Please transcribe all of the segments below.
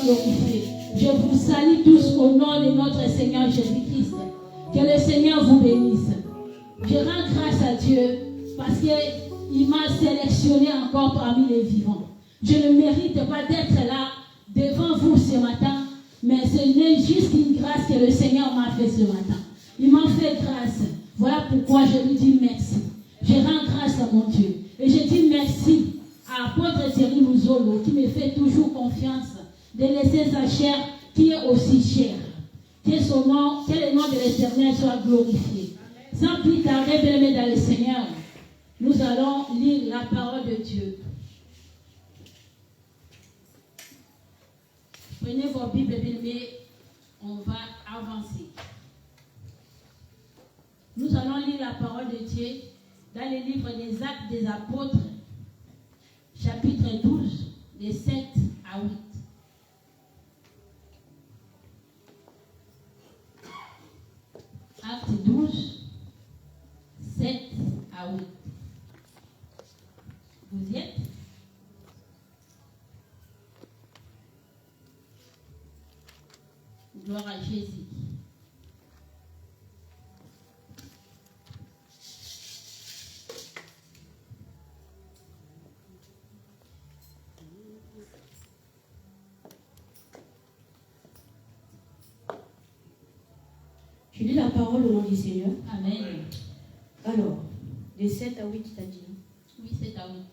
glorifié. Je vous salue tous au nom de notre Seigneur Jésus-Christ. Que le Seigneur vous bénisse. Je rends grâce à Dieu parce qu'il m'a sélectionné encore parmi les vivants. Je ne mérite pas d'être là devant vous ce matin, mais ce n'est juste une grâce que le Seigneur m'a fait ce matin. Il m'a fait grâce. Voilà pourquoi je lui dis merci. Je rends grâce à mon Dieu. Et je dis merci à l'apôtre Thierry Louzolo qui me fait toujours confiance de laisser sa chair qui est aussi chère. Que son nom, que le nom de l'Éternel soit glorifié. Sans plus tarder, bien-aimés dans le Seigneur, nous allons lire la parole de Dieu. Prenez vos Bibles, bien-aimés, on va avancer. Nous allons lire la parole de Dieu dans le livre des Actes des Apôtres, chapitre 12, de 7 à 8. Acte 12, 7 à 8. Vous y êtes? Gloire à Jésus. Je lis la parole au nom du Seigneur. Amen. Alors, de 7 à 8, tu as dit. Oui, 7 à 8.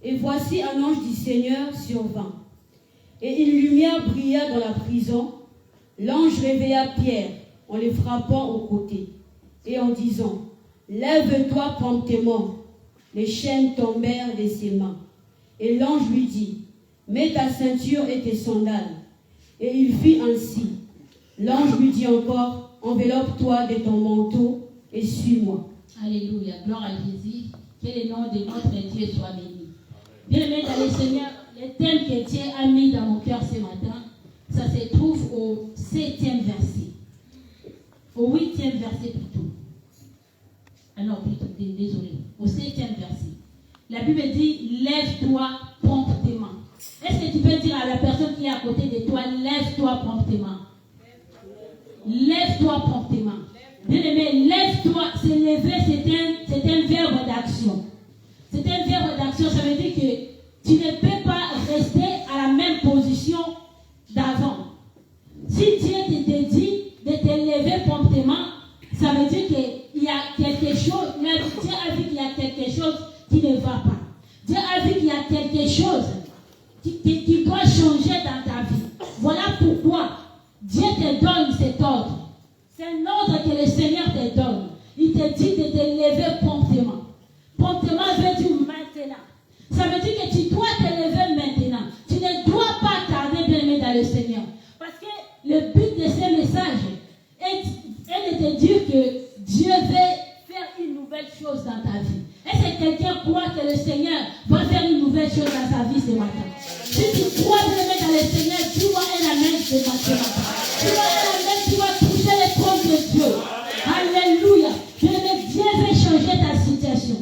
Et voici un ange du Seigneur survint, et une lumière brilla dans la prison. L'ange réveilla Pierre en le frappant au côté, et en disant, lève-toi promptement. Les chaînes tombèrent de ses mains. Et l'ange lui dit, mets ta ceinture et tes sandales. Et il fit ainsi. L'ange lui dit encore, enveloppe-toi de ton manteau et suis-moi. Alléluia, gloire à Jésus. Que le nom de notre Dieu soit béni. Bien-aimés dans le Seigneur, le thème que Dieu a mis dans mon cœur ce matin, ça se trouve au 7e verset. Au 8e verset plutôt. Ah non, plutôt, désolé. Au 7e verset. La Bible dit, lève-toi promptement. Est-ce que tu peux dire à la personne qui est à côté de toi, lève-toi promptement? Lève-toi promptement. Bien-aimé, lève-toi. Se lever, c'est un verbe d'action. C'est un verbe d'action. Ça veut dire que tu ne peux pas rester à la même position d'avant. Si Dieu te dit de te lever promptement, ça veut dire qu'il y a quelque chose. Dieu a vu qu'il y a quelque chose qui ne va pas. Dieu a vu qu'il y a quelque chose qui doit changer dans ta vie. Voilà pourquoi Dieu te donne cet ordre. C'est un ordre que le Seigneur te donne. Il te dit de te lever promptement. Promptement veut dire maintenant. Ça veut dire que tu dois te lever maintenant. Tu ne dois pas tarder, bien-aimé, dans le Seigneur. Parce que le but de ce message est de te dire que Dieu veut faire une nouvelle chose dans ta vie. Est-ce que quelqu'un croit que le Seigneur va faire une nouvelle chose dans sa vie ce matin? Si tu crois, bien-aimé, dans le Seigneur, tu vois un amen ce matin. Tu vois un amen, tu vas toucher les trônes de Dieu. Alléluia. Bien-aimé, Dieu veut changer ta situation.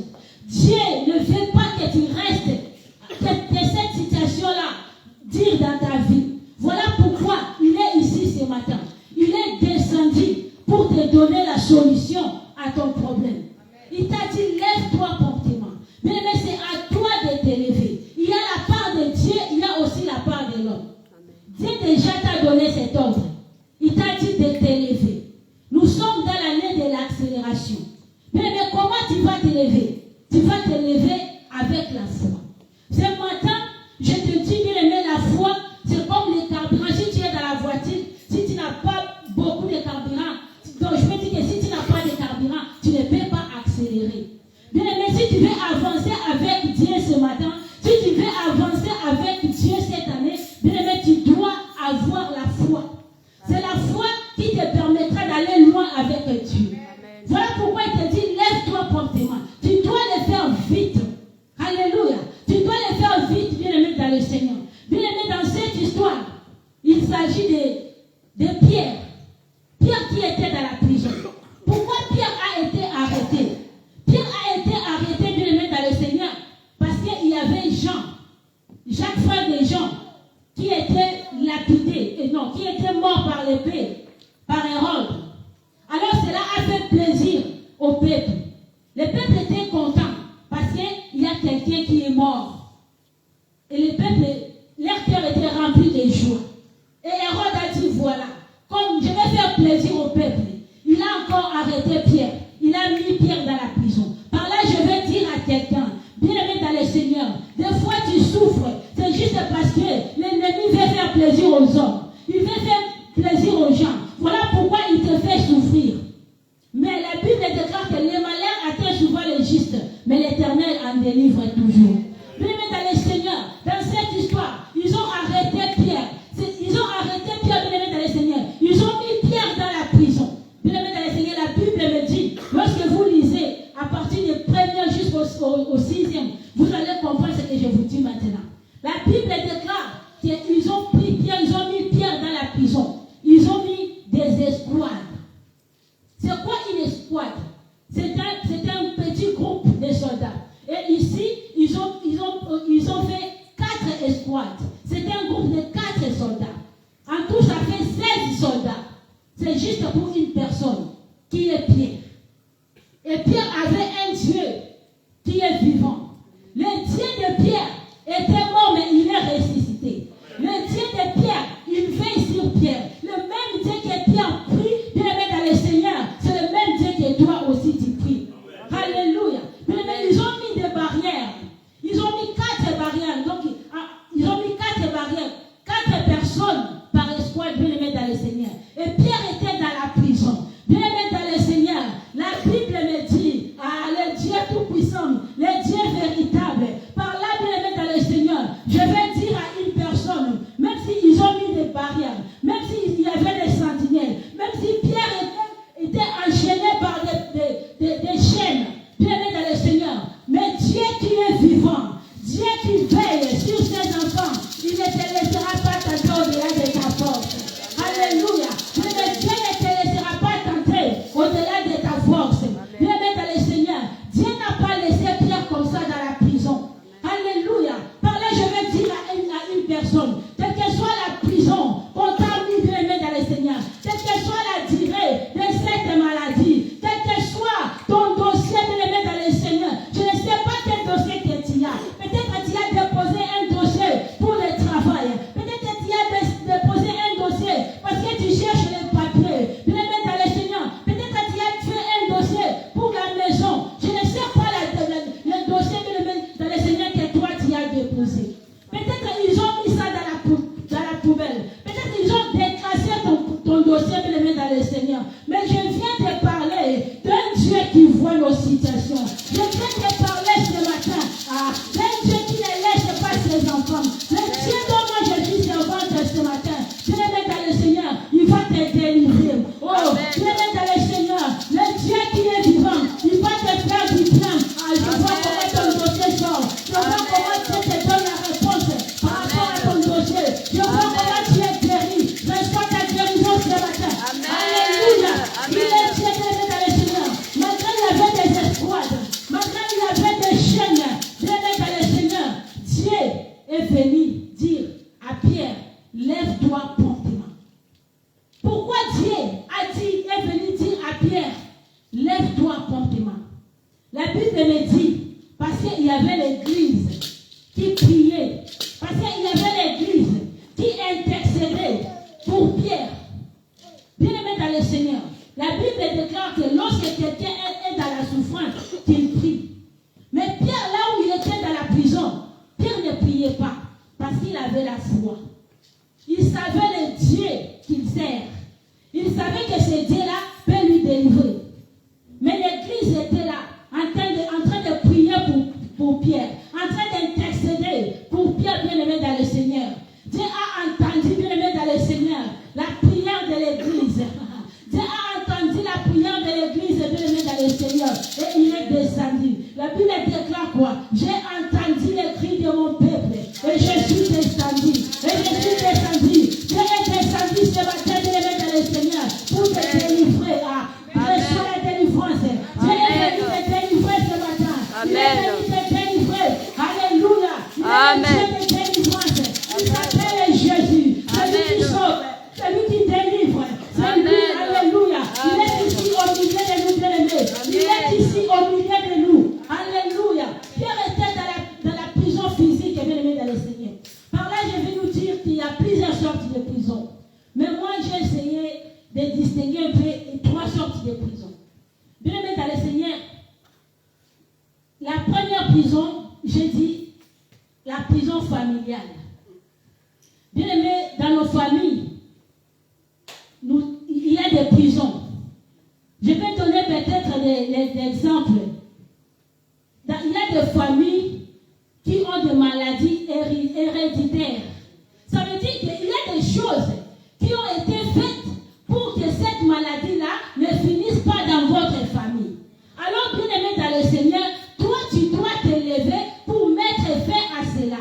Dieu ne veut pas que tu restes, que cette situation-là dure dans ta vie. Voilà pourquoi il est ici ce matin. Il est descendu pour te donner la solution à ton problème. Il t'a dit, lève-toi promptement. Mais c'est à toi de te lever. Il y a la part de Dieu, il y a aussi la part de l'homme. Dieu déjà t'a donné cet ordre. Il t'a dit de te lever. Nous sommes dans l'année de l'accélération. Mais comment tu vas te lever? Tu vas te lever avec la foi. Ce matin, je te dis, bien aimé, la foi, c'est comme le carburant. Si tu es dans la voiture, si tu n'as pas beaucoup de carburant, donc je me dis que si tu n'as pas de carburant, tu ne peux pas accélérer. Bien aimé, si tu veux avancer avec Dieu ce matin, si tu veux avancer avec Dieu cette année, bien aimé, tu dois avoir la foi. C'est la foi qui te permettra d'aller loin avec Dieu. Voilà pourquoi il te dit, lève-toi promptement. Tu dois le faire vite. Alléluia. Tu dois le faire vite, bien aimé, dans le Seigneur. Bien aimé, dans cette histoire, il s'agit de Pierre. Pierre qui était dans la prison. Pourquoi Pierre a été arrêté? Pierre a été arrêté, bien aimé, dans le Seigneur, parce qu'il y avait Jean, Jacques, frère de Jean, peuple. Le peuple était content parce qu'il y a quelqu'un qui est mort. Et le peuple, leur cœur était rempli de joie. Et Hérode a dit, voilà, comme je vais faire plaisir au peuple, il a encore arrêté Pierre. Il a mis Pierre dans la prison. Par là, je vais dire à quelqu'un, bien-aimé dans le Seigneur, des fois tu souffres, c'est juste parce que l'ennemi veut faire plaisir aux hommes. Il veut faire plaisir aux gens. Voilà pourquoi il te fait souffrir. Mais la Bible déclare que les malheurs atteignent souvent les justes, mais l'Éternel en délivre toujours. Bien-aimé dans le Seigneur, dans cette histoire, ils ont arrêté Pierre. Ils ont arrêté Pierre, bien-aimé dans le Seigneur. Ils ont mis Pierre dans la prison. Bien-aimé dans le Seigneur, la Bible me dit, lorsque vous lisez à partir du 1er jusqu'au 6e, vous allez comprendre ce que je vous dis maintenant. La Bible déclare qu'ils ont pris Pierre, ils ont mis Pierre dans la prison. Ils ont mis des escouades. C'est quoi une escouade? C'est un petit groupe de soldats. Et ici, ils ont fait 4 escouades. C'est un groupe de 4 soldats. En tout, ça fait 16 soldats. C'est juste pour une personne qui est Pierre. Et Pierre avait un Dieu qui est vivant. Le Dieu de Pierre était mort, mais il est ressuscité. Le Dieu de Pierre, il veille sur Pierre. Le même Dieu que Pierre prie, bien-aimé dans le Seigneur, c'est le même Dieu que toi aussi tu pries. Alléluia. Mais ils ont mis des barrières. Ils ont mis 4 barrières. Donc, ils ont mis 4 barrières. 4 personnes par escouade, bien-aimé dans le Seigneur. Et Pierre était dans la prison. Bien-aimé dans le Seigneur, la Bible me dit, le Dieu tout-puissant, le Dieu véritable, par là, bien-aimé dans le Seigneur, je vais dire à une personne, même s'ils ont mis des barrières, même s'il y avait des sentinelles, même si Pierre était enchaîné par des chaînes, bien-aimé dans le Seigneur, mais Dieu qui est vivant, Dieu qui veille sur ses enfants, il ne te laissera pas tenter au-delà de ta force. Alléluia. Mais Dieu ne te laissera pas tenter au-delà de ta force. Bien-aimé dans le Seigneur, Dieu n'a pas laissé Pierre comme ça dans la prison. Alléluia. Par là, je vais dire à une personne, quelle que soit la prison qu'on t'a mis, bien-aimé dans le Seigneur, quelle que soit la durée de cette maladie, quel que soit ton dossier, bien-aimé dans le Seigneur, je ne sais pas quel dossier que tu as. Peut-être que tu as déposé un dossier pour le travail. Peut-être que tu as déposé un dossier parce que tu cherches les papiers. Bien-aimé dans le Seigneur, peut-être que tu as fait un dossier pour la maison. Je ne sais pas le dossier, bien-aimé dans le Seigneur, que toi tu as déposé. Peut-être qu'ils ont mis ça dans la poubelle. Peut-être qu'ils ont déclassé ton dossier, bien-aimé dans le Seigneur. Mais je viens te parler d'un Dieu qui voit nos situations. Je viens te parler ce matin d'un Dieu qui ne laisse pas ses enfants. Le Dieu dont moi je suis servante ce matin, bien-aimé dans le Seigneur, il va te délivrer. Oh, bien-aimé dans le Seigneur, le Dieu qui est vivant, il va te faire du bien. Je vois comment ton dossier sort. Je vois comment Dieu te donne la réponse par rapport à ton dossier. Je vois comment tu es guéri. Reçois ta guérison ce matin. Alléluia. Il est Dieu, bien-aimé dans le Seigneur. Malgré il y avait des escouades, malgré il y avait des chaînes, bien-aimé dans le Seigneur, Dieu est venu dire à Pierre, lève-toi promptement. Pourquoi Dieu est venu dire à Pierre, lève-toi promptement? La Bible me dit, parce qu'il y avait l'église qui priait, parce qu'il y avait l'église qui intercédait pour Pierre. Bien-aimé dans le Seigneur, la Bible déclare que lorsque quelqu'un est dans la souffrance, qu'il prie. Mais Pierre, là où il était dans la prison, Pierre ne priait pas, parce qu'il avait la foi. Il savait le Dieu qu'il sert. Il savait que ce Dieu-là peut lui délivrer. Mais l'église était là, en train de prier pour Pierre, en train d'intercéder pour Pierre, bien-aimé dans le Seigneur. Dieu a entendu, bien-aimé dans le Seigneur, la prière de l'église. Dieu a entendu la prière de l'église, bien-aimé dans le Seigneur, et il est descendu. La Bible déclare quoi? J'ai entendu les cris de mon peuple, et je suis descendu. Et je suis descendu. Dieu est descendu ce matin, bien-aimé dans le Seigneur, pour te délivrer. Reçois la délivrance. Dieu est venu te délivrer ce matin. Il est venu te délivrer. Alléluia. Il est venu te délivrance. Il s'appelle Jésus. Celui qui sauve, celui qui délivre. Celui, alléluia. Il est ici au milieu de nous, bien-aimés. Il est ici distinguer un peu 3 sortes de prisons. Bien-aimés dans le Seigneur, la première prison, j'ai dit, la prison familiale. Bien-aimés, dans nos familles, il y a des prisons. Je vais donner peut-être des exemples. Il y a des familles qui ont des maladies héréditaires. Ça veut dire qu'il y a des choses qui ont été faites pour que cette maladie-là ne finisse pas dans votre famille. Alors, bien-aimé dans le Seigneur, toi, tu dois te lever pour mettre fin à cela.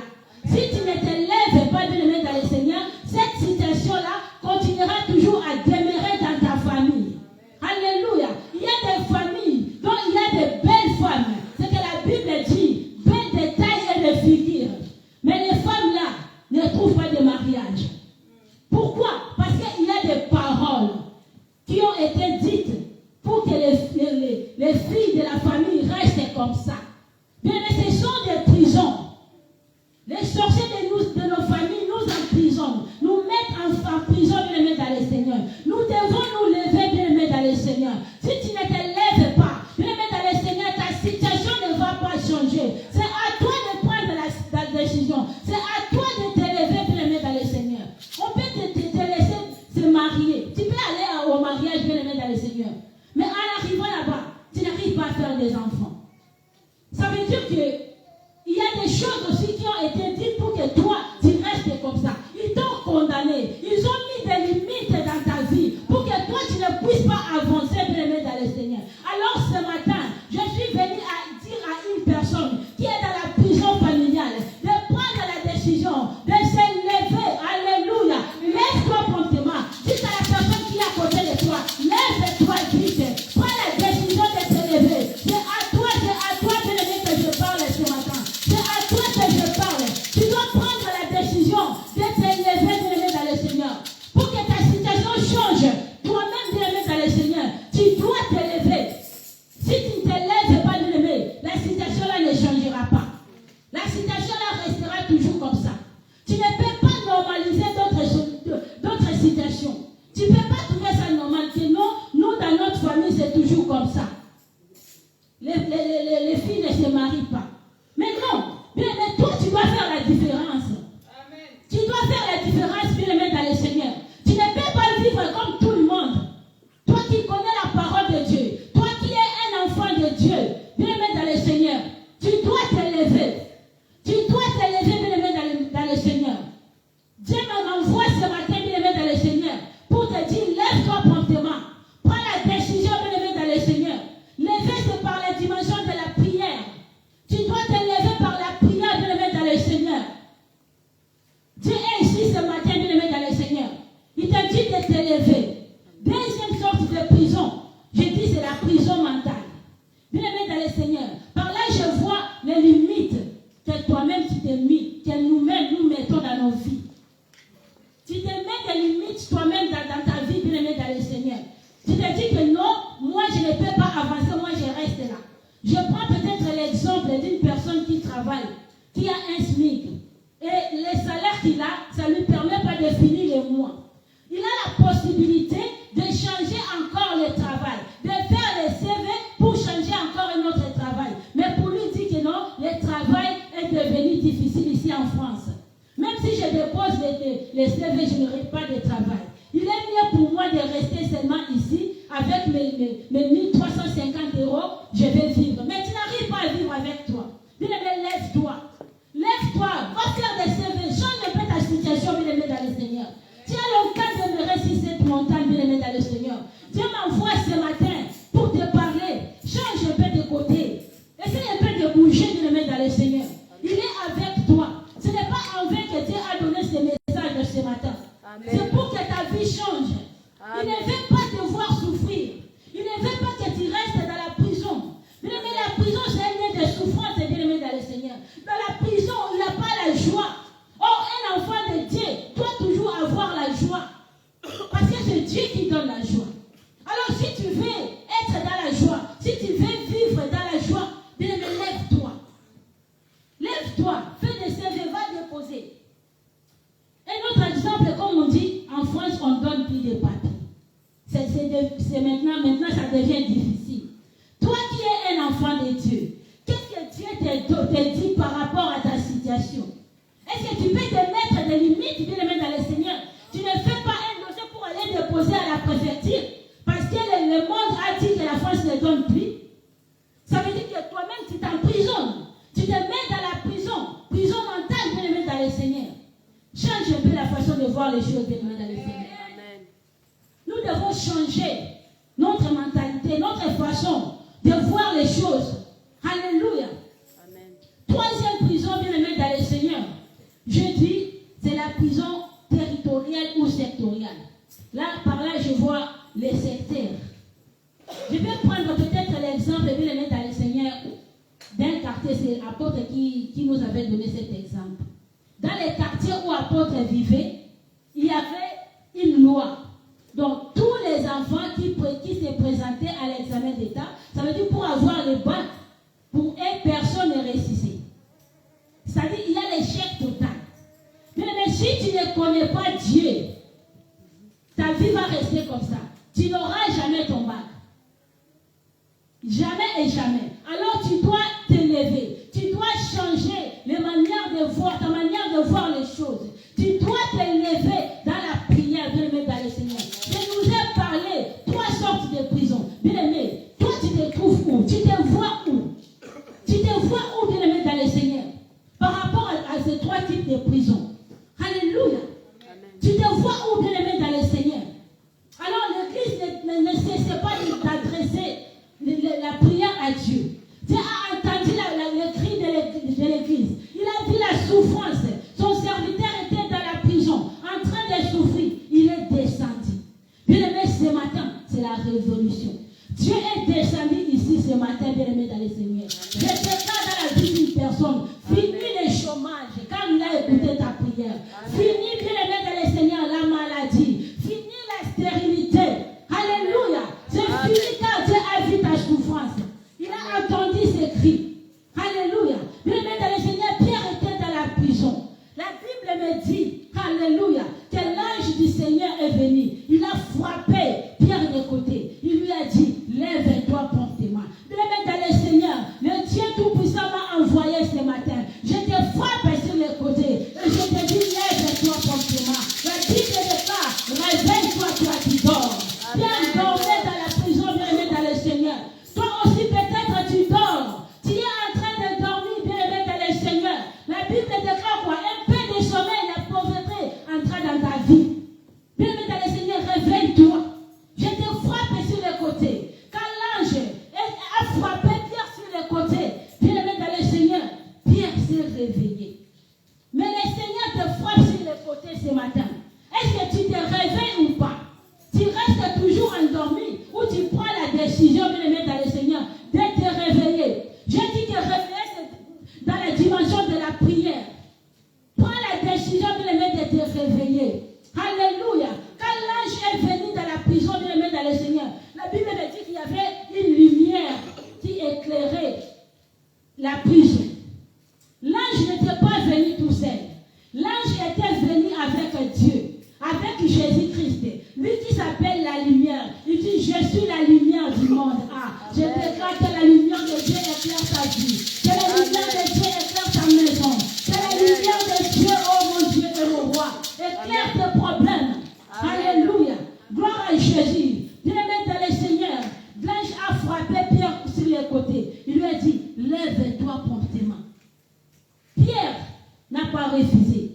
Si tu ne te lèves pas, bien-aimé dans le Seigneur, cette situation-là continuera toujours à demeurer dans ta famille. Alléluia. Il y a des familles dont il y a de belles femmes. C'est que la Bible dit, belles de taille et de figure. Mais les femmes-là ne trouvent pas de mariage. Pourquoi? Parce qu'il y a des paroles qui ont été dites pour que les filles de la famille restent comme ça. Bien, mais ce sont des prisons. Les sorciers de nos familles nous emprisonnent, nous mettent en prison, bien-aimés dans le Seigneur. Nous devons nous lever, bien-aimés dans le Seigneur. Si tu ne te lèves pas, bien-aimés dans le Seigneur, ta situation ne va pas changer. C'est à toi de prendre la décision. C'est à toi de te lever, bien-aimés dans le Seigneur. On peut te laisser se marier. Tu peux aller au mariage, bien-aimés dans le Seigneur. Mais en arrivant là-bas, tu n'arrives pas à faire des enfants. Ça veut dire que il y a des choses aussi qui ont été dites pour que toi, tu restes comme ça. Ils t'ont condamné. Ils ont mis des limites dans ta vie pour que toi, tu ne puisses pas avancer, bien-aimé dans le Seigneur. Alors ce matin, je suis venu à dire à une personne qui est dans la prison familiale de prendre la décision de se lever. Alléluia. Lève-toi promptement. Dis à la personne qui est à côté de toi, lève-toi vite. Prends la décision de te lever. C'est à toi, bien-aimé, que je parle ce matin. C'est à toi que je parle. Tu dois prendre la décision de te lever, bien-aimé dans le Seigneur. Pour que ta situation change, toi-même, bien-aimé dans le Seigneur, tu dois te lever. Si tu ne te lèves pas, bien-aimé, la situation-là ne changera pas. La situation-là restera toujours comme ça. Tu ne peux pas normaliser d'autres situations. Tu ne peux pas trouver ça normal. Que non, nous, dans notre famille, c'est toujours comme ça. Les filles ne se marient pas. Mais non, bien, mais toi, tu dois faire la différence. Amen. Tu dois faire la différence, bien-aimé, dans le Seigneur. Tu ne peux pas vivre comme tout le monde. Toi qui connais la parole de Dieu, toi qui es un enfant de Dieu, bien-aimé dans le Seigneur, tu dois te lever. Tu dois te lever, bien-aimé, dans le Seigneur. Dieu m'envoie ce matin, bien-aimé, dans le Seigneur, pour te dire, lève-toi promptement. Prends la décision, bien-aimé, dans le Seigneur. Lever, c'est par la dimension de la prière. Tu dois te lever par la prière, bien-aimé, dans le Seigneur. Dieu est ici ce matin, bien-aimé, dans le Seigneur. Il t'a dit de te lever. Deuxième sorte de prison, je dis c'est la prison mentale. Bien-aimé dans le Seigneur. Par là, je vois les limites que toi-même tu t'es mis, que nous-mêmes nous mettons dans nos vies. Tu te mets des limites toi-même dans ta vie, bien-aimé dans le Seigneur. Tu te dis que non, moi je ne peux pas avancer, moi je reste là. Je prends peut-être l'exemple d'une personne qui travaille, qui a un SMIC. Et le salaire qu'il a, ça ne lui permet pas de finir le mois. Il a la possibilité de changer encore le travail, de faire le CV pour changer encore un autre travail. Mais pour lui dire que non, le travail est devenu difficile ici en France. Même si je dépose le CV, je n'aurai pas de travail. Il est mieux pour moi de rester seulement ici avec mes 1350 €. Je vais vivre. Mais tu n'arrives pas à vivre avec toi. Bien-aimé, lève-toi. Lève-toi. Va faire des CV. Change un peu ta situation, bien-aimé, dans le Seigneur. Tu as le cas de me réussir cette montagne, bien-aimé, dans le Seigneur. Dieu m'envoie ce matin pour te parler. Change un peu de côté. Essaye un peu de bouger, bien-aimé, dans le Seigneur. Il est avec toi. Ce n'est pas en vain que Dieu a donné ce message ce matin. Amen. C'est pour que ta vie change. Amen. Il ne veut pas te voir souffrir. Il ne veut pas que tu restes dans la prison. Bien-aimé, la prison, c'est un lieu de souffrance, bien-aimé, dans le Seigneur. Dans la prison, il n'y a pas la joie. Or, un enfant de Dieu doit toujours avoir la joie. Parce que c'est Dieu qui donne la joie. Alors, si tu veux être dans la joie, si tu veux vivre dans la joie, bien-aimé, lève-toi. Lève-toi. Fais des CV, va déposer. Un autre exemple, comme on dit, en France, on donne plus de papiers. C'est des c'est maintenant ça devient difficile. Toi qui es un enfant de Dieu, qu'est-ce que Dieu te dit par rapport à ta situation? Est-ce que tu peux te mettre des limites, bien aimé dans le Seigneur? Tu ne fais pas un dossier pour aller déposer à la préfecture parce que le monde a dit que la France ne donne plus. Ça veut dire que toi-même tu t'emprisonnes. Tu te mets dans la prison mentale, bien aimé dans le Seigneur. Change un peu la façon de voir les choses, bien aimé dans le Seigneur. Amen. Nous devons changer notre mentalité, notre façon de voir les choses. Alléluia. Amen. Troisième prison, bien aimé dans le Seigneur. Je dis, c'est la prison territoriale ou sectorielle. Là, par là, je vois les secteurs. Je vais prendre peut-être l'exemple, bien aimé dans le Seigneur, d'un quartier, c'est l'apôtre qui nous avait donné cet exemple. Dans les quartiers où l'apôtre vivait, il y avait une loi. Donc, tous les enfants qui se présentaient à l'examen d'État, ça veut dire pour avoir le bac, pour une personne ne réussissait. C'est-à-dire qu'il y a l'échec total. Mais si tu ne connais pas Dieu, ta vie va rester comme ça. Tu n'auras jamais ton bac. Jamais et jamais. Alors tu dois t'élever. Tu dois changer les manières de voir, ta manière de voir les choses. Tu dois t'élever dans la prière, bien aimé dans le Seigneur. Je nous ai parlé 3 sortes de prisons. Bien aimé, toi tu te trouves où? Tu te vois où? Tu te vois où, bien aimé dans le Seigneur? Par rapport à ces 3 types de prisons. Alléluia. Amen. Tu te vois où, bien aimé dans le Seigneur? Alors l'Église ne cesse pas d'adresser la prière à Dieu. Dieu a entendu le cri de l'Église. Il a vu la souffrance. Son serviteur était dans la prison, en train de souffrir. Il est descendu. Bien aimé, ce matin, c'est la révolution. Dieu est descendu ici ce matin, bien aimé dans le Seigneur. Je déclare dans la vie d'une personne, fini le chômage, quand il a écouté ta prière. Fini, bien aimé dans le Seigneur, la maladie. Fini la stérilité. Alléluia. C'est fini quand Dieu a vu ta souffrance. Il a entendu ses cris. Alléluia. Bien aimé dans le Seigneur, Pierre était dans la prison. La Bible me dit, alléluia, que l'ange du Seigneur est venu. Il a frappé Pierre de côté. Il lui a dit, lève-toi promptement. Bien aimé dans le Seigneur, le Dieu Tout-Puissant m'a envoyé ce matin. Je te frappe sur les côtés. Et je te dis, lève-toi promptement. La Bible déclare, réveille-toi, toi qui dors. Pierre dormait dans la prison, bien aimé dans le Seigneur. Toi aussi peut-être tu dors. Tu es en train de dormir, bien aimé dans le Seigneur. La Bible déclare quoi? Un peu de sommeil, la pauvreté entra dans ta vie. Bien aimé dans le Seigneur, réveille-toi. Je te frappe sur les côtés. Quand l'ange a frappé Pierre sur les côtés, bien aimé dans le Seigneur, Pierre s'est réveillé. Mais le Seigneur te frappe sur les côtés ce matin. Est-ce que tu te réveilles ou pas? Tu restes toujours endormi ou tu prends la décision, bien aimé dans le Seigneur, de te réveiller? Je dis que réveiller, c'est dans la dimension de la prière. Prends la décision, bien aimé, de te réveiller. Alléluia. Quand l'ange est venu dans la prison, bien aimé dans le Seigneur, la Bible me dit qu'il y avait une lumière qui éclairait la prison. L'ange n'était pas venu tout seul. L'ange était venu avec Dieu, avec Jésus-Christ, lui qui s'appelle la lumière. Il dit, je suis la lumière du monde. Ah, je déclare que la lumière de Dieu éclaire ta vie, que la lumière de Dieu éclaire ta maison, que la lumière de Dieu, oh mon Dieu et mon roi, éclaire tes problèmes. Alléluia. Gloire à Jésus. Bien-aimé dans le Seigneur, l'ange a frappé Pierre sur les côtés. Il lui a dit, lève-toi promptement. Pierre n'a pas refusé.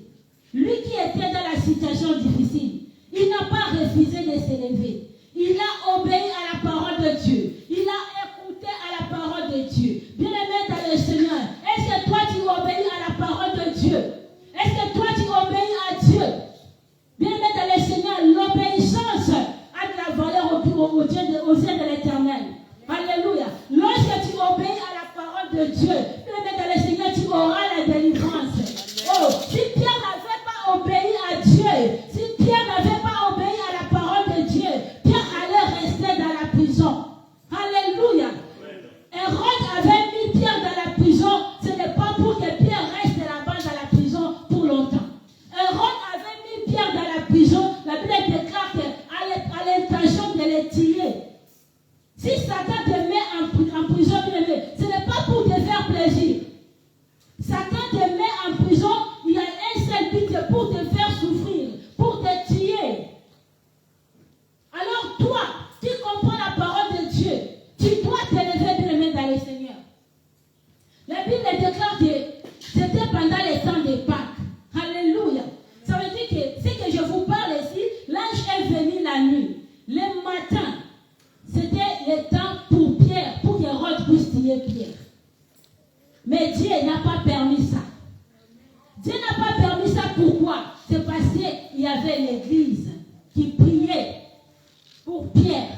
Lui qui était dans la situation difficile, il n'a pas refusé de s'élever. Il a obéi à la parole de Dieu. Il a écouté à la parole de Dieu. Bien-aimé dans le Seigneur, est-ce que toi tu obéis à la parole de Dieu? Est-ce que toi tu obéis à Dieu? Bien-aimé dans le Seigneur, l'obéissance a de la valeur aux yeux de l'Éternel. Alléluia. Lorsque tu obéis à la parole de Dieu, bien-aimé dans le Seigneur, tu auras la délivrance. Oh, si Pierre n'avait pas obéi à Dieu, si Pierre n'avait pas obéi à la parole de Dieu, Pierre allait rester dans la prison. Alléluia. Hérode avait mis Pierre dans la prison, ce n'est pas pour que Pierre reste là-bas dans la prison pour longtemps. Hérode avait mis Pierre dans la prison, la Bible déclare qu'à l'intention de le tuer. Si Satan te met en prison, bien-aimé, ce n'est pas pour te faire plaisir. Satan te met en prison, il y a un seul but, c'est pour te faire souffrir, pour te tuer. Alors toi, tu comprends la parole de Dieu, tu dois t'élever, bien-aimé, dans le Seigneur. La Bible déclare que c'était pendant les temps de Pâques. Alléluia. Ça veut dire que ce que je vous parle ici, l'ange est venu la nuit. Le matin, c'était le temps pour Pierre, pour qu'Hérode puisse tuer Pierre. Mais Dieu n'a pas permis ça. Dieu n'a pas permis ça, pourquoi? C'est parce qu'il y avait l'église qui priait pour Pierre.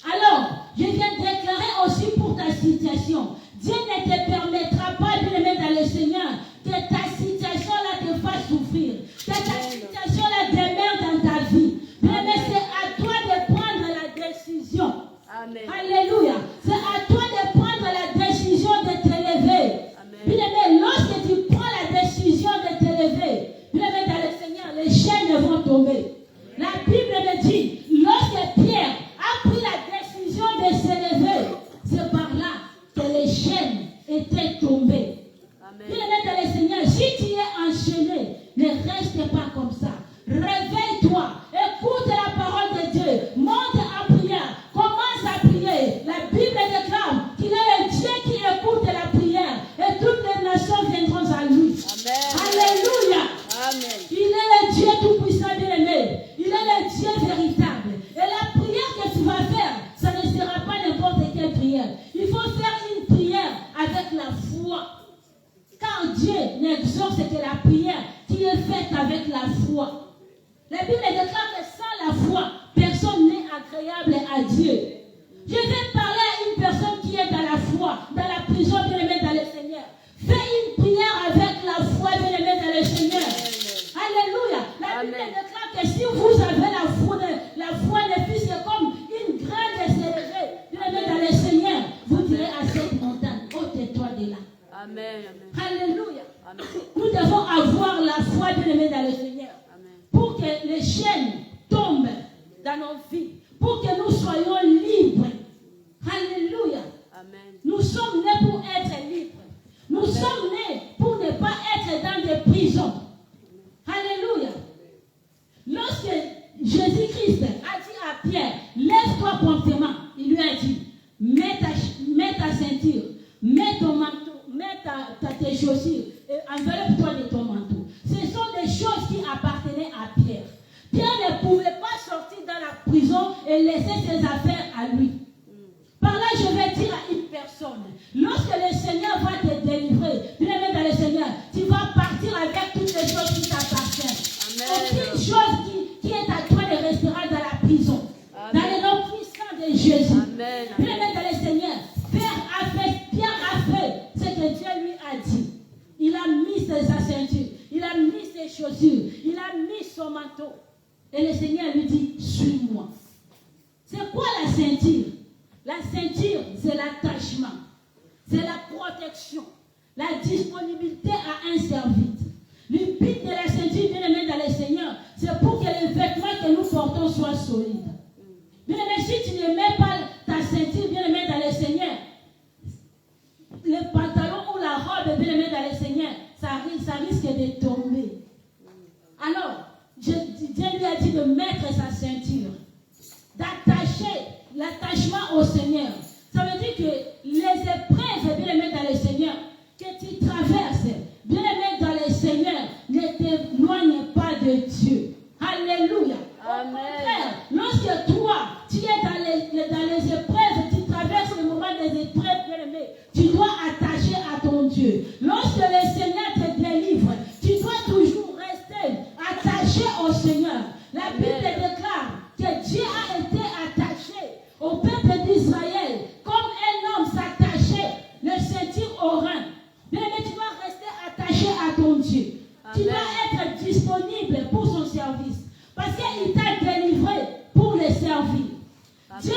Alors, je viens déclarer aussi pour ta situation. Dieu ne te permettra pas de le mettre dans le Seigneur, que ta situation-là te fasse souffrir, que ta situation-là demeure dans ta vie. Mais c'est à toi de prendre la décision. Amen. Alléluia. C'est à toi de prendre la décision de t'élever. Bien-aimé, lorsque tu prends la décision de t'élever, bien-aimé, dans le Seigneur, les chaînes vont tomber. La Bible me dit, lorsque Pierre a pris la décision de s'élever, c'est par là que les chaînes étaient tombées. Bien-aimé, dans le Seigneur, si tu es enchaîné, ne reste pas comme ça. Réveille-toi, écoute la parole de Dieu, monte en prière, commence à prier. La Bible déclare qu'il est le Dieu qui écoute la prière et toutes les nations viendront à lui. Amen. Alléluia. Amen. Il est le Dieu tout-puissant, bien-aimé. Il est le Dieu véritable. Et la prière que tu vas faire, ça ne sera pas n'importe quelle prière. Il faut faire une prière avec la foi. Car Dieu n'exauce que la prière qui est faite avec la foi. La Bible déclare que sans la foi, personne n'est agréable à Dieu. Je vais parler à une personne qui est dans la foi, dans la prison, bien-aimé dans le Seigneur. Fais une prière avec la foi, bien-aimé dans le Seigneur. Alléluia. La Bible déclare que si vous avez la foi des fils, c'est comme une graine de céleri, bien-aimé dans le Seigneur. Vous direz à cette montagne, ôte-toi de là. Amen. Alléluia. Amen. Nous devons avoir la foi, bien-aimé dans le Seigneur. Amen. Pour que les chaînes tombent dans nos vies. Pour que nous soyons libres. Alléluia. Amen. Nous sommes nés pour être libres. Nous sommes nés pour ne pas être dans des prisons. Alléluia. Lorsque Jésus-Christ a dit à Pierre, lève-toi promptement, il lui a dit, mets ta ceinture, mets ton manteau, mets tes chaussures et enveloppe-toi de ton manteau. Ce sont des choses qui appartenaient à Pierre. Pierre ne pouvait pas sortir dans la prison et laisser ses affaires à lui. Par là, je vais dire à une personne, lorsque le Seigneur va te délivrer, bien-aimé dans le Seigneur, tu vas partir avec toutes les choses qui t'appartiennent. Aucune chose qui est à toi ne restera dans la prison. Amen. Dans le nom puissant de Jésus. Bien-aimé dans le Seigneur, Pierre a fait ce que Dieu lui a dit. Il a mis sa ceinture, il a mis ses chaussures, il a mis son manteau. Et le Seigneur lui dit, suis-moi. C'est quoi la ceinture? La ceinture, c'est l'attachement, c'est la protection, la disponibilité à un service. Le but de la ceinture, bien-aimé dans le Seigneur, c'est pour que les vêtements que nous portons soient solides. Bien-aimé, si tu ne mets pas ta ceinture, bien-aimé dans le Seigneur, le pantalon ou la robe, bien-aimé dans le Seigneur, ça risque de tomber. Alors, Dieu lui a dit de mettre sa ceinture, d'attacher l'attachement au Seigneur. Ça veut dire que les épreuves, bien-aimé dans le Seigneur, que tu traverses, bien-aimé dans le Seigneur, ne t'éloigne pas de Dieu. Alléluia. Amen. Au contraire, lorsque toi, tu es dans les épreuves, tu traverses le moment des épreuves, bien-aimé, tu dois attacher à ton Dieu. Lorsque le Seigneur te délivre, tu dois toujours rester attaché au Seigneur. La Bible déclare que Dieu a été attaché au peuple d'Israël comme un homme s'attachait le ceinture au rein. Bien-aimé, tu dois rester attaché à ton Dieu. Amen. Tu dois être disponible pour son service. Parce qu'il t'a délivré pour le servir. Amen. Dieu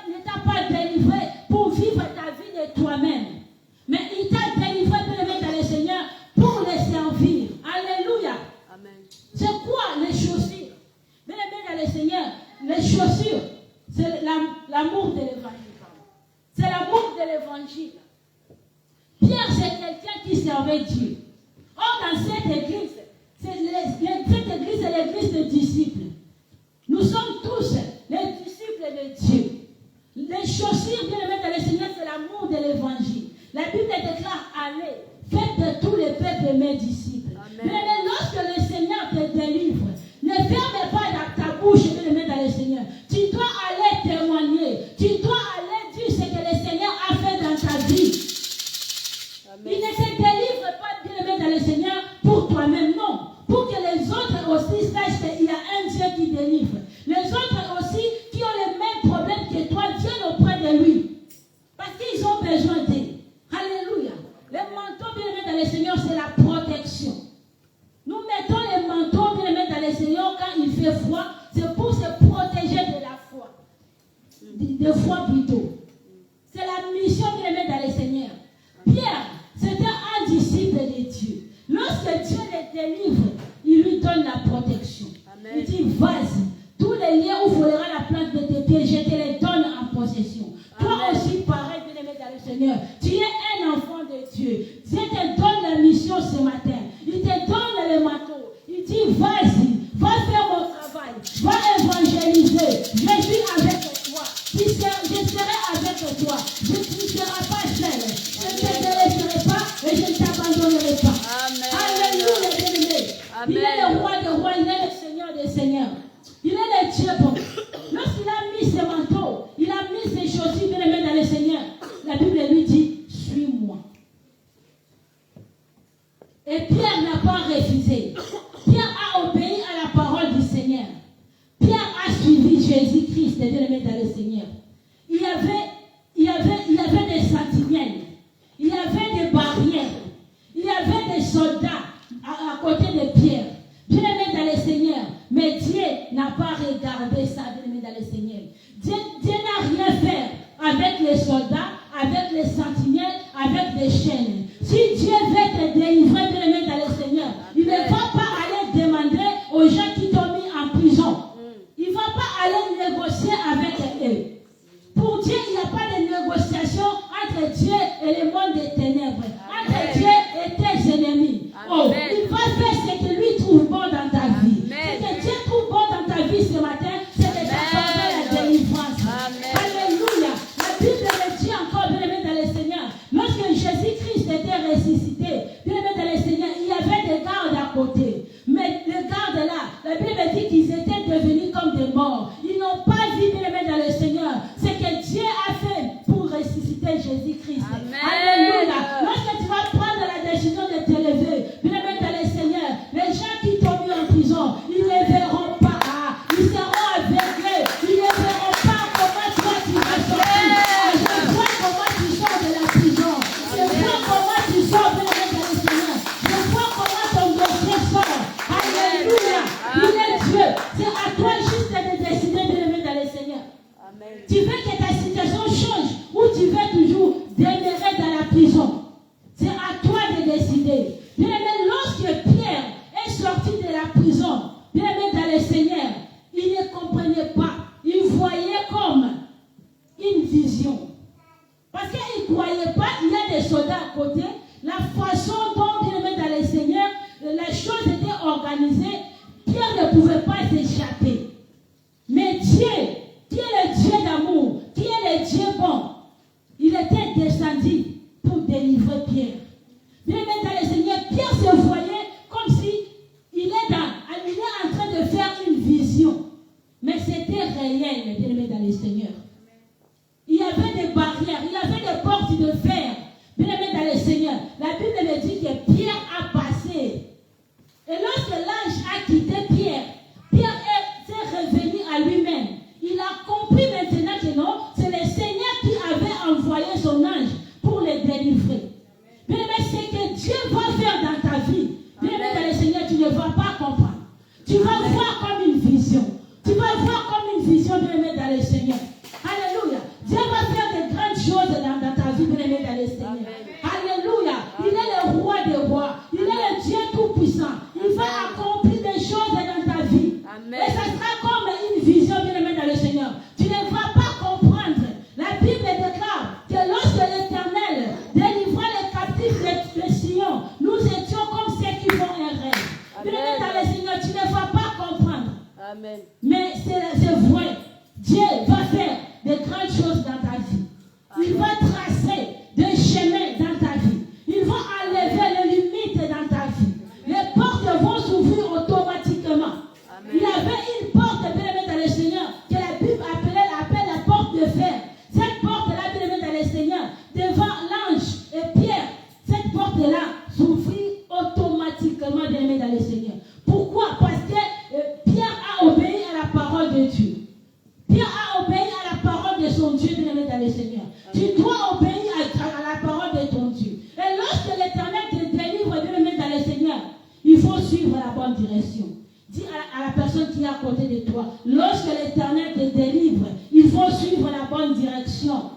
ne t'a pas délivré pour vivre ta vie de toi-même. Mais il t'a délivré, bien-aimé dans le Seigneur, pour le servir. Alléluia. Amen. C'est quoi les chaussures? Bien-aimé dans le Seigneur, les chaussures, c'est l'amour de l'évangile. de l'évangile. Pierre, c'est quelqu'un qui servait Dieu. Or, dans cette église, c'est l'église des disciples. Nous sommes tous les disciples de Dieu. Les chaussures, bien aimés dans le Seigneur, c'est l'amour de l'évangile. La Bible déclare, allez, faites de tous les peuples mes disciples. Mais lorsque le Seigneur te délivre, ne ferme pas ta bouche, bien aimé dans le Seigneur. Tu dois aller témoigner. Tu dois aller dire ce que le Seigneur a fait dans ta vie. Amen. Il ne te délivre pas, bien aimé dans le Seigneur, pour toi-même, non. Pour que les autres aussi sachent qu'il y a un Dieu qui délivre. Les autres aussi qui ont les mêmes problèmes que toi viennent auprès de lui. Parce qu'ils ont besoin d'eux. Alléluia. Le manteau, bien aimé dans le Seigneur, c'est la protection. Nous mettons les manteaux, bien aimé dans le Seigneur, quand il fait froid, c'est pour se protéger de la foi. De foi plutôt. C'est la mission, bien aimé dans le Seigneur. Pierre, c'était un disciple de Dieu. Lorsque Dieu les délivre, il lui donne la protection. Amen. Il dit, vas-y, tous les liens où volera la plante de tes pieds, je te les donne en possession. Amen. Toi aussi, pareil, bien-aimé dans le Seigneur, tu es un enfant de Dieu. Dieu te donne la mission ce matin. Il te donne le manteau. Il dit, vas-y, va faire mon travail, va évangéliser. Je suis avec toi. Je serai avec toi. Tu ne seras pas seul. Je ne te délaisserai pas et je ne t'abandonnerai pas. Amen. Alléluia, bien-aimé. Il est le roi des rois, il est le Seigneur des seigneurs. Il est le Dieu bon. Lorsqu'il a mis ses manteaux, il a mis ses chaussures, bien-aimé dans le Seigneur, la Bible lui dit, suis-moi. Et Pierre n'a pas refusé. Pierre a obéi à la parole du Seigneur. Pierre a suivi Jésus-Christ, bien-aimé dans le Seigneur. Il y avait des sentinelles. Il y avait des barrières. Il y avait des soldats à côté de Pierre. Bien-aimé dans le Seigneur. Mais Dieu n'a pas regardé ça, bien-aimé dans le Seigneur. Dieu n'a rien fait avec les soldats, avec les sentinelles, avec des chaînes. Si Dieu veut te délivrer, bien-aimé dans le Seigneur, il ne va pas aller demander aux gens qui t'ont mis en prison. Il ne va pas aller négocier avec eux. Pour Dieu, il n'y a pas de négociation entre Dieu et le monde des ténèbres, entre Dieu et tes ennemis. Oh, il va faire ce que lui trouve bon dans ta vie. Ce que Dieu trouve bon dans ta vie ce matin, c'est de t'accorder la délivrance. Alléluia. La Bible le dit encore, bien-aimé dans le Seigneur. Lorsque Jésus-Christ était ressuscité, bien-aimé dans le Seigneur, il y avait des gardes à côté. Mais les gardes là, la Bible dit qu'ils étaient devenus comme des morts. Ils n'ont pas vu, bien-aimé dans le Seigneur, ce que Dieu a fait pour ressusciter Jésus-Christ. Alléluia. Lorsque tu vas prendre la décision de te lever, bien-aimé dans le Seigneur, les gens qui t'ont mis en prison, ils ne verront pas. Ils seront aveuglés. Ils ne verront pas comment toi tu vas sortir. Je vois comment tu sors de la prison. Je vois comment tu sors, bien-aimé dans le Seigneur. Je vois comment ton dossier sort. Alléluia. Il est Dieu. C'est à toi juste de décider, bien-aimé dans le Seigneur. Amen. Tu veux que ta situation change ou tu veux toujours demeurer dans la prison? C'est à toi de décider. Bien-aimé, lorsque Pierre est sorti de la prison, bien-aimé dans le Seigneur, il ne comprenait pas. Il voyait comme une vision. Parce qu'il ne croyait pas, il y a des soldats à côté. La façon dont, bien-aimé dans le Seigneur, les choses étaient organisées, Pierre ne pouvait pas s'échapper. Mais Dieu, qui est le Dieu d'amour, qui est le Dieu bon, il était descendu pour délivrer Pierre. Bien-aimé dans le Seigneur, Pierre se voyait comme si il est en train de faire une vision. Mais c'était réel, bien-aimé dans le Seigneur. Il y avait des barrières, il y avait des portes de fer. Bien-aimé dans le Seigneur, la Bible me dit que Pierre a passé. Et lorsque l'ange a quitté Pierre, Pierre s'est revenu à lui-même. Il a compris maintenant que non, c'est le Seigneur qui avait envoyé son ange pour le délivrer. Bien-aimé, ce que Dieu va faire dans ta vie, bien-aimé dans le Seigneur, tu ne vas pas comprendre. Tu vas voir comme une vision. Tu vas voir comme une vision, bien-aimé dans le Seigneur. Alléluia. Dieu va faire de grandes choses dans ta vie, bien-aimé dans le Seigneur. Alléluia. Il est le roi des rois. Il est le Dieu tout-puissant. Il va accomplir des choses dans ta vie. Amen. Et ça sera comme une vision, bien-aimé dans le Seigneur. Tu ne vas pas comprendre. La Bible déclare que lorsque Tu dois obéir à la parole de ton Dieu. Et lorsque l'Éternel te délivre, bien-aimé dans le Seigneur, il faut suivre la bonne direction. Dis à la personne qui est à côté de toi, lorsque l'Éternel te délivre, il faut suivre la bonne direction.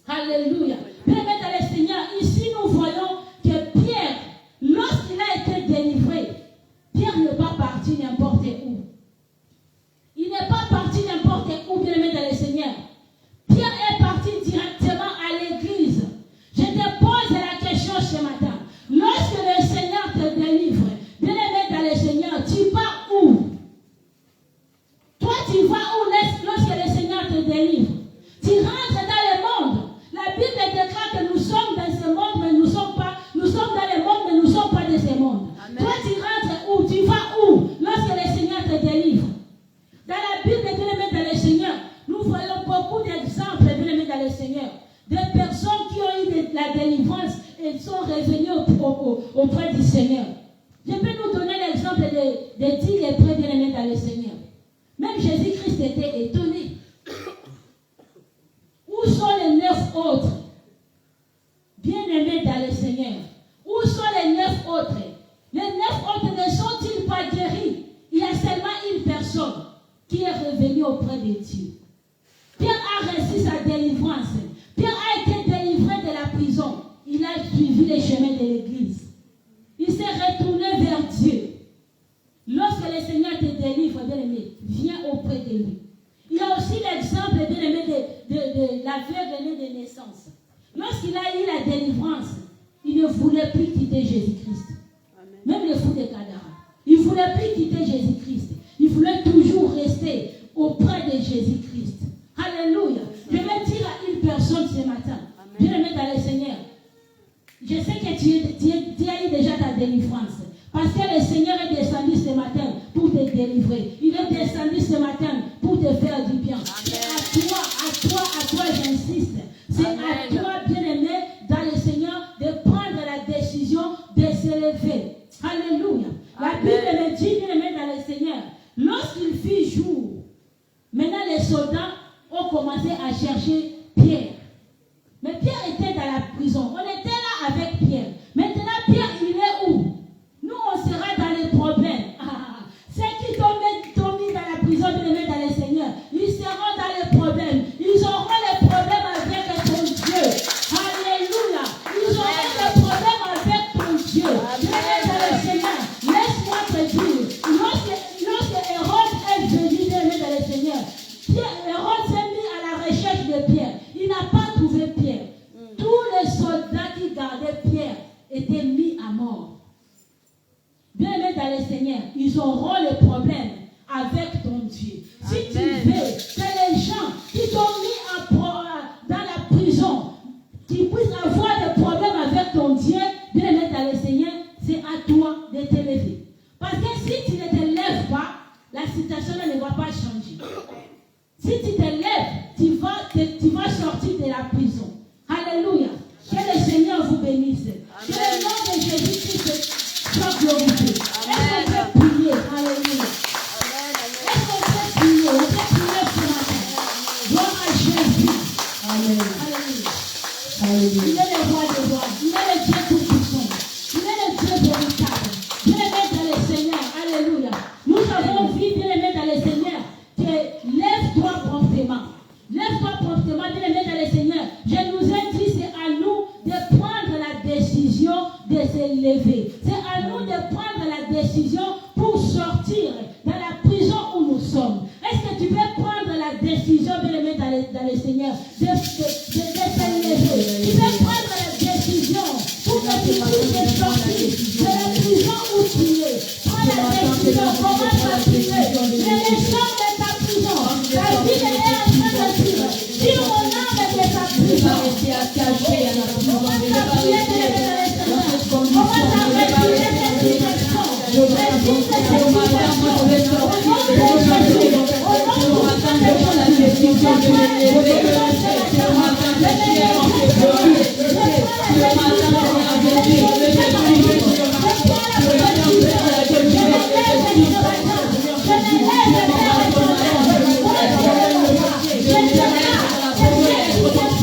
Alléluia. Bien-aimé dans le Seigneur, ici nous voyons que Pierre, lorsqu'il a été délivré, Pierre n'est pas parti n'importe où. Il n'est pas parti n'importe où, bien-aimé dans le Seigneur. Pierre est parti directement à l'église. Je te pose la question ce matin. Lorsque le Seigneur te délivre, bien-aimé dans le Seigneur, tu vas où? Toi, tu vas où lorsque le Seigneur te délivre? Tu rentres dans le monde. La Bible déclare que nous sommes dans ce monde, mais nous sommes dans le monde, mais nous ne sommes pas de ce monde. Amen. Toi, tu rentres où? Tu vas où lorsque le Seigneur te délivre? Dans la Bible, bien-aimé dans le Seigneur, nous voyons beaucoup d'exemples, bien-aimé dans le Seigneur, de personnes qui ont eu la délivrance et sont revenues auprès du Seigneur. Je peux nous donner l'exemple de 10 lépreux, bien-aimés dans le Seigneur. Même Jésus-Christ était étonné. Où sont les 9 autres? Bien-aimés dans le Seigneur. Où sont les 9 autres? Les 9 autres ne sont-ils pas guéris? Il y a seulement une personne qui est revenue auprès de Dieu. Pierre a reçu sa délivrance. Pierre a été délivré de la prison. Il a suivi les chemins de l'église. Il s'est retourné vers Dieu. Lorsque le Seigneur te délivre, bien-aimé, viens auprès de lui. Il y a aussi l'exemple, bien-aimé, de l'aveugle né de naissance. Lorsqu'il a eu la délivrance, il ne voulait plus quitter Jésus-Christ. Même le fou de Gadara. Il ne voulait plus quitter Jésus-Christ. Il voulait toujours rester auprès de Jésus-Christ. Alléluia. Je vais dire à une personne ce matin, bien-aimé dans le Seigneur, je sais que tu as eu déjà ta délivrance. Parce que le Seigneur est descendu ce matin pour te délivrer. Il est descendu ce matin pour te faire du bien. C'est à toi, j'insiste. C'est à toi, bien-aimé, dans le Seigneur, de prendre la décision de s'élever. Alléluia. La Bible me dit, bien-aimé, dans le Seigneur, lorsqu'il fit jour, maintenant les soldats ont commencé à chercher Pierre. Mais Pierre était dans la prison. On était là avec Pierre. Maintenant, Pierre, il est où? Nous, on sera dans les problèmes. Ceux qui t'ont mis dans la prison, bien-aimé dans le Seigneur, ils seront dans les problèmes. Ils auront les problèmes avec ton Dieu. Alléluia. Ils auront les problèmes avec ton Dieu. Bien-aimé dans le Seigneur, laisse-moi te dire, lorsque Hérode est venu, bien-aimé dans le Seigneur, Hérode s'est mis à la recherche de Pierre. Il n'a pas trouvé Pierre. Tous les soldats qui gardaient Pierre étaient mis à mort. Bien-aimés dans le Seigneur, ils auront le problème avec ton Dieu. Si tu veux que les gens qui t'ont mis dans la prison, qui puissent avoir des problèmes avec ton Dieu, bien-aimés dans le Seigneur, c'est à toi de te lever. Parce que si tu ne te lèves pas, la situation ne va pas changer. Si tu te lèves, tu vas sortir de la prison. Alléluia. Que le Seigneur vous bénisse. Que le nom de Jésus-Christ soit glorifié. Est-ce qu'on peut prier? Alléluia. Est-ce qu'on peut prier? On peut prier ce matin. Gloire à Jésus. Alléluia. Alléluia. Il est le roi des rois. Il est le Dieu tout-puissant. Il est le Dieu véritable. Bien-aimé dans le Seigneur. Alléluia. Nous avons vu, bien-aimé dans le Seigneur, que lève-toi promptement. Lève-toi promptement, bien-aimé dans le Seigneur. Je nous ai dit, c'est à nous de prendre la décision de se lever. C'est à nous de prendre la décision pour sortir dans la prison où nous sommes. Est-ce que tu veux prendre la décision, bien-aimé dans le Seigneur, de se lever? Tu veux prendre la décision pour que tu puisses sortir de la prison où tu es. Prends la décision, commence à prier. Les leçons de ta prison, ta vie est en train de vivre. Si mon âme est de ta prison, commence à prier de l'éternel. Commence à retirer cette direction. Résiste cette situation. Au nom de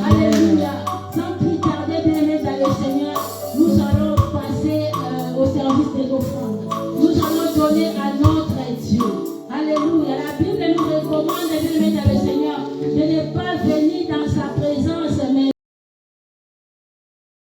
Alléluia. Sans plus tarder, bien-aimés dans le Seigneur, nous allons passer au service des offrandes. Nous allons donner à notre Dieu. Alléluia. La Bible nous recommande, bien-aimés dans le Seigneur,